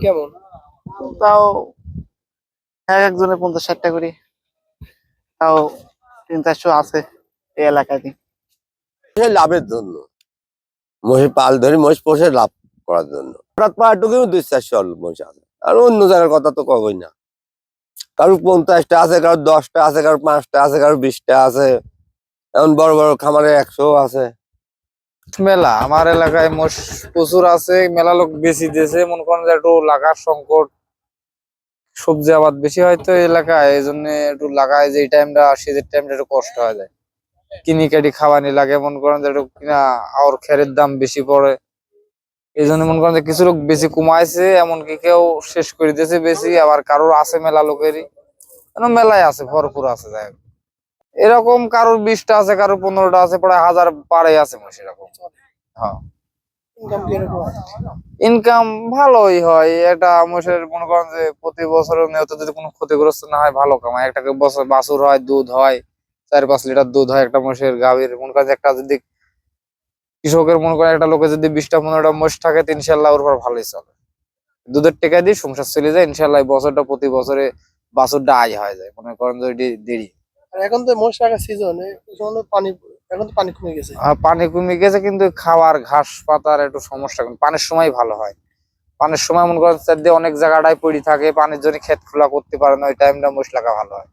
কেমন? তাও এক একজনের 50-60 করে, তাও 300-400 আছে এই এলাকায়। লাভের জন্য মহিষ পাল ধরে মহিষ পোষে লাভ করার জন্য পাটুকু 200-400 মহিষ আছে। আর অন্য জায়গার কথা তো কবই না। কারো 50টা আছে, কারো 10টা আছে, কারো 5টা আছে, কারো 20টা আছে। এখন বড় বড় খামারে 100 আছে। মেলা আমার এলাকায় মোষ প্রচুর আছে, মেলা লোক বেশি দিয়েছে। মনে করেন যে একটু লাগার সংকট, সবজি আবাদ বেশি হয়তো এলাকায়, এই জন্য একটু লাগায় যে টাইমটা শীতের টাইমটা একটু কষ্ট হয়ে যায়, কিনি কাটি খাওয়ানি লাগে। মনে করেন যে একটু কিনা আর খেরের দাম বেশি পড়ে, এই জন্য মনে করেন যে কিছু লোক বেশি কমাইছে, এমনকি কেউ শেষ করে দিয়েছে বেশি। আবার কারোর আছে মেলা লোকেরই, মেলায় আছে ভরপুর আছে। যাই হোক, এরকম কারোর 20টা আছে, কারোর 15টা আছে, প্রায় 1000 পারে আছে মোষ এরকম। হ্যাঁ, ইনকাম ভালোই হয়। এটা মোষের মনে করেন যে প্রতি বছরের নিয়ত যদি কোনো ক্ষতিগ্রস্ত না হয় ভালো কামাই। একটা বছর বাছুর হয়, দুধ হয় 4-5 লিটার দুধ হয় একটা মোষের গাভীর। মনে করেন একটা যদি কৃষকের মনে করেন একটা লোকের যদি 20টা-15টা মোষ থাকে, ইনশাল্লাহ ওর উপর ভালোই চলে। দুধের টাকা দিয়ে সংসার চলে যায় ইনশাল্লাহ। বছরটা প্রতি বছরে বাছুরটা আয় হয়ে যায়, মনে করেন যে দেরি। আর এখন তো মোষ রাখার সিজন, পানি, এখন তো পানি কমে গেছে। পানি কমে গেছে, কিন্তু খাওয়ার ঘাস পাতার একটু সমস্যা। পানির সময় ভালো হয়, পানির সময় মনে করেন চার দিয়ে অনেক জায়গাটাই পড়ে থাকে, পানির জন্য ক্ষেত খোলা করতে পারে না। ওই টাইমটা মোষ লাগা ভালো হয়।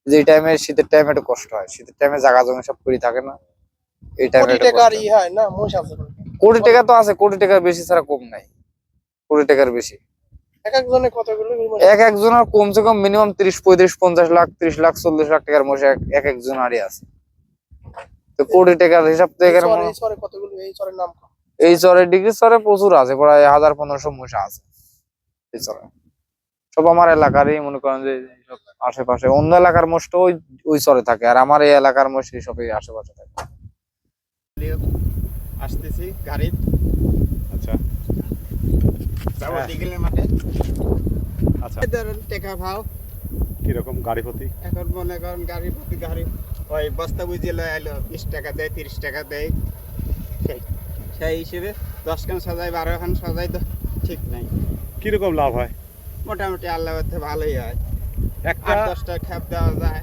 যে টাইমে শীতের টাইমে একটু কষ্ট হয়, শীতের টাইমে জায়গা জমি সব পড়ে থাকে না, এই টাইমে কোটি টাকার হয় না মোষ আছে। কোটি টাকা তো আছে, কোটি টাকার বেশি ছাড়া কম নাই, কোটি টাকার বেশি। এক একজনের কতগুলো এক একজনের কমসে কম মিনিমাম 30-35-50 লাখ, 30 লাখ 40 লাখ টাকার মোষ এক একজনারই আছে। তো কোটি টাকার হিসাব তো এখানে কতগুলো এই চরের নাম? এই চরে ডিগ্রি চরে প্রচুর আছে, প্রায় 1000-1500 মোষ আছে এই চরে। সব আমার এলাকারই, মনে করেন যে সব আশেপাশে। অন্য এলাকার মোষ তো ওই চরে থাকে, আর আমার এই এলাকার মোষ সবই আশেপাশে থাকে। আসতেছি গাড়ি। আচ্ছা যাবো বিকেলের মাঠে। আচ্ছা, ধরেন টাকা ভাও কিরকম গাড়ি প্রতি? এখন মনে করেন গাড়ি প্রতি গাড়ি ওই বস্তা বুঝিয়ে এলো 20 টাকা দেয়, 30 টাকা দেয়। সেই হিসেবে 10 খান সাজাই, 12 খান সাজাই, তো ঠিক নাই। কিরকম লাভ হয়? মোটামুটি আল্লাহ করতে ভালোই হয়। একটা 8-10টা খেপ দেওয়া যায়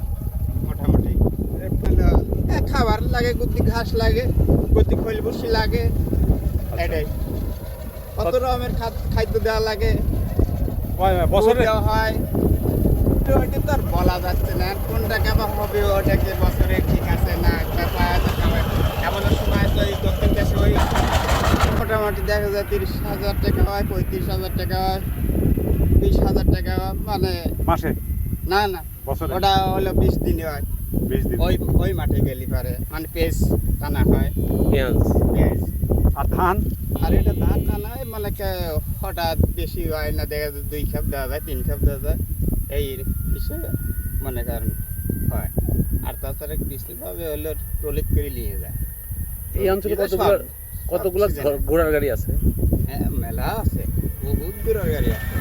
মোটামুটি। খাবার লাগে, গুতি ঘাস লাগে, গুতি খৈল বসি লাগে, এটাই। কত রকমের খাদ্য দেওয়া লাগে, বছরে দেওয়া হয়। ওইটা তো আর বলা যাচ্ছে না কোনটা কেমন হবে, ওটাকে বছরে ঠিক আছে না এমন সময় তো এই দক্ষিণ দেশে ওই মোটামুটি দেখা যায় 30,000 টাকা হয়, 35,000 টাকা হয়, 20,000 টাকা হয়। মানে মাসে না না, বছরে ওটা হলো 20 দিনে হয়। 20 দিন। ওই মাঠে গেলি পারে, মানে পেঁয়াজ টানা হয়, পেঁয়াজ। আর ধান? আর এটা ধান টানা হয়, মানে হঠাৎ বেশি হয় না, দেখা যায় 2 খেপ দেওয়া যায়, 3 খেপ দেওয়া যায়, এই হিসেবে মনে করেন হয়। আর তাছাড়া কৃষিভাবে হলো ট্রলিক করে নিয়ে যায়। এই অঞ্চলে কতগুলো ঘোড়ার গাড়ি আছে? হ্যাঁ, মেলা আছে, বহুত ঘোড়ার গাড়ি আছে।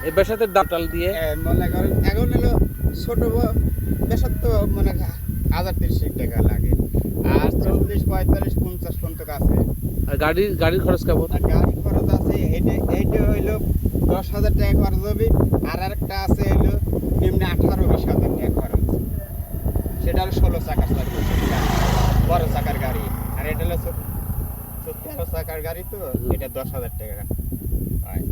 এই বেসাতে ডাটাল দিয়ে মনে করেন এখন হলো ছোট বেসার তো মনে 1030 টাকা লাগে, আর 40, 45, 50 পর্যন্ত আছে। আর গাড়ির খরচ কেমন? আর গাড়ি খরচ আছে, এইটা হইলো 10,000 টাকা খরচ হবে। আর একটা আছে হইলো নিম্নে 18-20,000 টাকা খরচ, সেটা হলো 16 চাকার বড় চাকার গাড়ি। আর এটা হলো 13 চাকার গাড়ি, তো এটা 10,000 টাকা হয়।